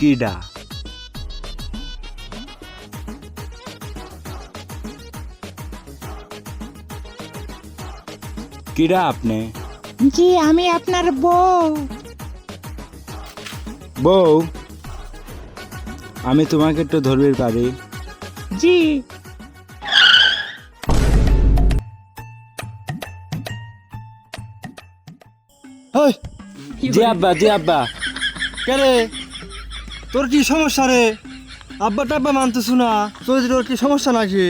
কিডা? কিডা আপনি? জি আমি আপনার বউ। বউ, আমি তোমাকে একটু ধরবে পারি? জি হেই, জি আব্বা, জি আব্বা। কে রে? তোর কি সমস্যা রে? আব্বা টাব্বা মানতেছ না, তোর কি সমস্যা নাকি?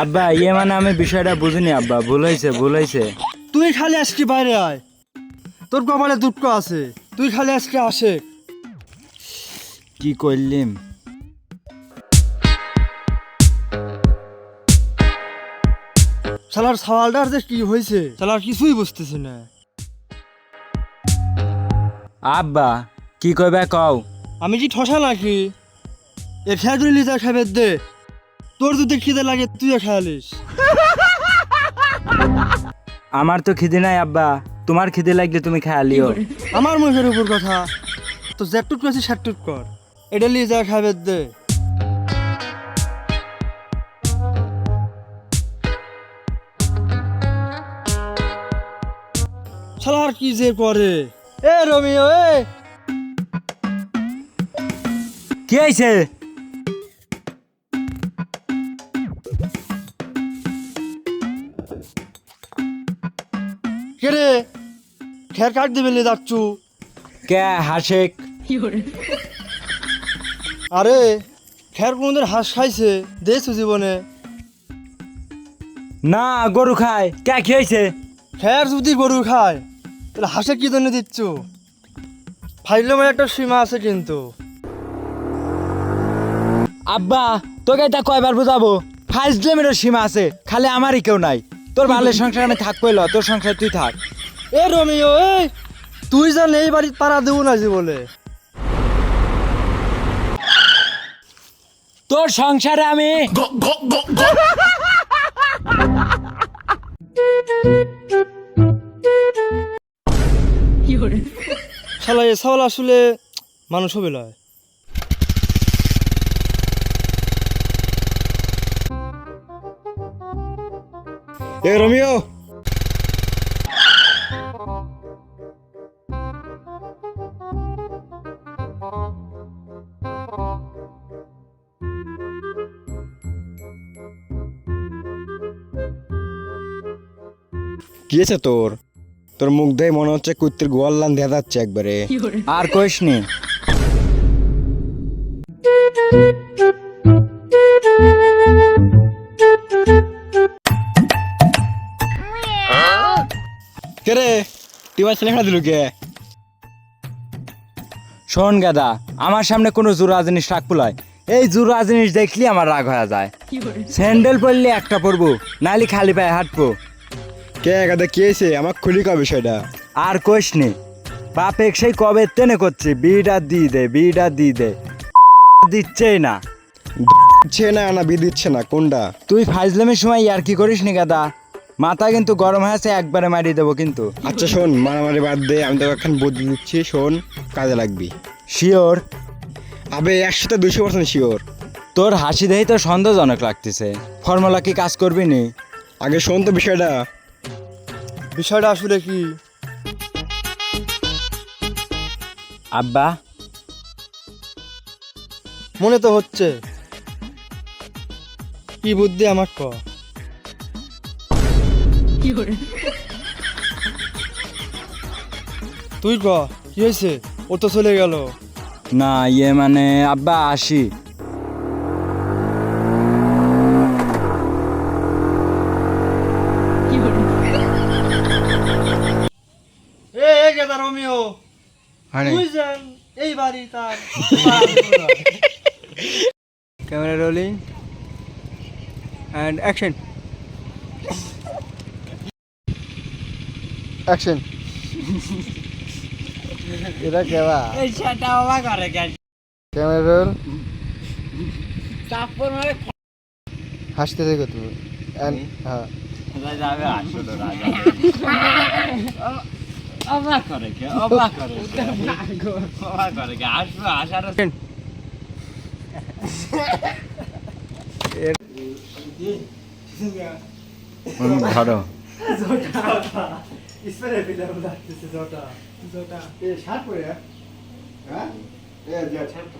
আব্বা ইয়ে মানে আমি বিষয়টা বুঝিনি আব্বা, ভুল হয়েছে ভুল হয়েছে। তুই খালি আজকে বাইরে আয়, তোর কপালে দুঃখ আছে, তুই খালি আজকে আসে। কি করলিম? শালার সওয়ালটার যে কি হয়েছে শালার কিছুই বুঝতেছি না। আব্বা কি কইবে কও? আমি কি ঠসা নাকি? এ খেয়াগুলি লিজা খাবে দে, তোর যদি খিদে লাগে তুইও খেয়ালিস। আমার তো খিদে নাই আব্বা, তোমার খিদে লাগলে তুমি খায়ালিও। আমার মুখের উপর কথা, তো জ্যাটুট করেছি শ্যাটুট কর, এটা লিজা খাবে দে। শালার কি যে করে? এ রোমিও এ, কি হয়েছে? কে রে? খের কাট দিবে লে যাচ্ছু? কে হাসেক? আরে খের কোনদিন হাঁস খাইছে দেখছো জীবনে? না গরু খায়। কে কি হয়েছে? খের যদি গরু খায় তাহলে হাঁসে কি জন্য দিচ্ছ? ফাইলের একটা সীমা আছে কিন্তু। আব্বা তোকে এটা কয়বার বুঝাবো? ফাইজলেমেরও সীমা আছে, খালি আমারই কেউ নাই। তোর ভালের সংসার আমি থাক পইল, তোর সংসার তুই থাক। এ রোমিও এ, তুই জান এই বাড়ির পাড়া দেবো না যে বলে। তোর সংসারে আমি শালা এ সাওয়াল আসলে মানুষ হবে লয়। এ রোমিও, কি আছে তোর? তোর মুখ দিয়ে মনে হচ্ছে কুত্তির গোয়াল্লান দেখা যাচ্ছে একবারে। আর কইস নি। কে রে? টিমার ছেলে খেলা দিল কে? শোন গাদা, আমার সামনে কোনো জোড়া জিনিস রাখ পুলায়। এই জোড়া জিনিস দেখলি আমার রাগ হয়ে যায়। স্যান্ডেল পরলে একটা পরবো, নাইলে খালি পায়ে হাঁটবো। কে গাদা কি হয়েছে? আমার খুলি কবে বিষয়টা? আর কইস নি, বাপেক সেই কবে তেনে করছে বিড়া দিয়ে দে বিড়া দিয়ে দে, দিচ্ছেই না। দিচ্ছে না না বি দিচ্ছে না কোনটা? তুই ফাইজলামের সময় আর কি করিস নি গাদা, মাথা কিন্তু গরম হয়েছে, একবারে মারিয়ে দেবো কিন্তু। আচ্ছা শোন, মারামারি বাদ দে, আমি তোকে এখন বুদ্ধি দিচ্ছি, শোন কাজে লাগবি। শিওর? আবে 100% শিওর। তোর হাসি দেখেই তো সন্দেহজনক লাগতেছে, ফর্মুলা কি কাজ করবি নি? আগে শোন তো বিষয়টা। বিষয়টা আসলে কি? আব্বা মনে তো হচ্ছে, কি বুদ্ধি আমার ক? তুই ক, কি হয়েছে? ও তো চলে গেল। না ইয়ে মানে আব্বা আসি। এ গেদা রোমিও, তুই জান এই বাড়ি তার। Camera rolling and action. Action. এটা কেবা? সেটা বাবা করে কেন? ক্যামেরা রোল, চাপর মারে হাসতে দেখো তুমি। হ্যাঁ, যাবে আসলো রাজা। অবাক করে কে? অবাক করে কে? অবাক করে কে? আসবে আসার ধরো স্প্রে দিলে লাগতেছে জটা জটা এ শার্ট পরে হ্যাঁ এ যা শার্ট